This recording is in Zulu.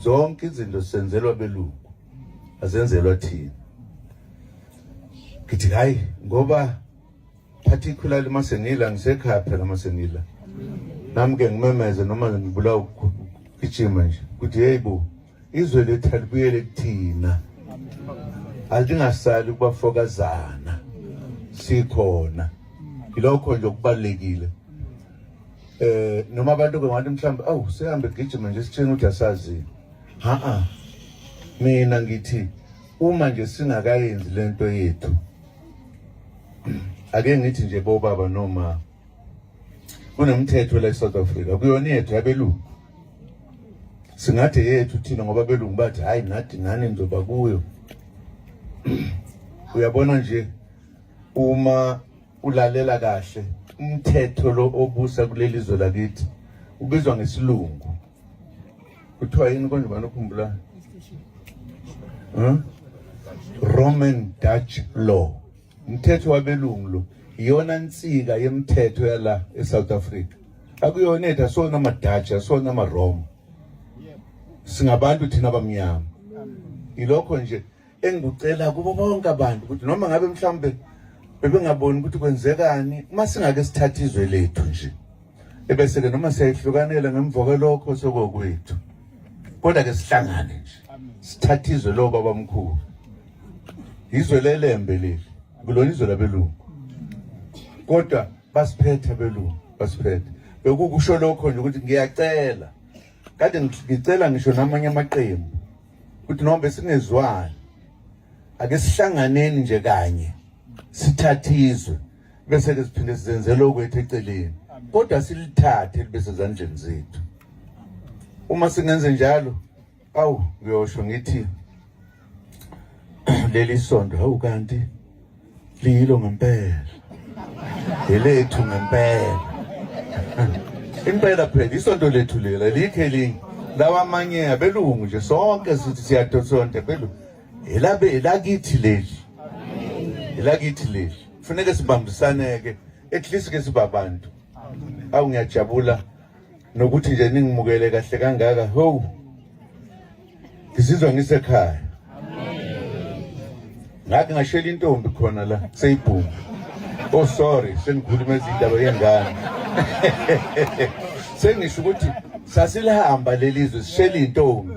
zonke izinto senzelwa belungu azenzelwa thina. Ngithi hayi ngoba particularly Masengila ngisekhaya phela Masengila. Nami ke ngimemeze noma ngibulawa ukugijima nje. Kuthi yebo izwe lethu alibuyele kuthina. Alidingasali kubafokazana. Sikhona. Ilokho nje okubalekile. Noma abantu ke ngathi mhlambe awu sehambe gijima nje sitshena ukuthi asazi. Mina ngithi uma nje singakayenzi lento yethu ake ngithi nje bobaba noma kunemthetho la eSouth Africa kuyona yethu yabelungu. Singathi yethu thina ngoba belungu bathi hayi nathi ngani ndoba kuyo. Uyabona nje uma ulalela kahle umthetho lo obusa kuleli zwe lakithi ubizwa ngesilungu. Kuthiwa yini konje banokhumbula? Roman Dutch law. Umthetho wabelungu lo iyona nsika yemthetho yala eSouth Africa. Akuyona ethu asona ama-Dutch asona ama-Rome. Singabantu thina abamnyama. Ilokho nje engikucela kubo bonke abantu ukuthi noma ngabe mhlambe bebengaboni ukuthi kwenzekani uma singake sithatha izwe lethu nje ebese ke noma siyahlukanela ngemva lokho sokokwethu kodwa ke sihlangane nje sithatha izwe lo baba mkhulu izwe lelembe leli kulona izwe labelungu kodwa basiphethe abelungu basiphethe bekukusho lokho nje ukuthi ngiyacela kade ngicela ngisho namanye amaqembu ukuthi noma singezwani ake sihlanganeni nje kanye sithathe izwe bese ke siphinde sizenze lokwethu eceleni kodwa silithathe libe sezandleni zethu. Uma singenze njalo awu ngiyosho ngithi leli sonto hawu kanti lilo ngempela elethu ngempela impela phela isonto lethu lela likhe linye lawa amanye abelungu nje sonke sithi siyadosonta belungu elakithi leli elakithi leli kufanele sibambisane ke at least ke sibabantu. Awu ngiyajabula nokuthi nje ningimukele kahle kangaka ho ngizizwa ngisekhaya. Ngake ngashela intombi khona la seyibhuma. Oh sorry sengikhuluma izindaba yengane. Sengisho ukuthi sasilihamba lelizwe sishela intombi.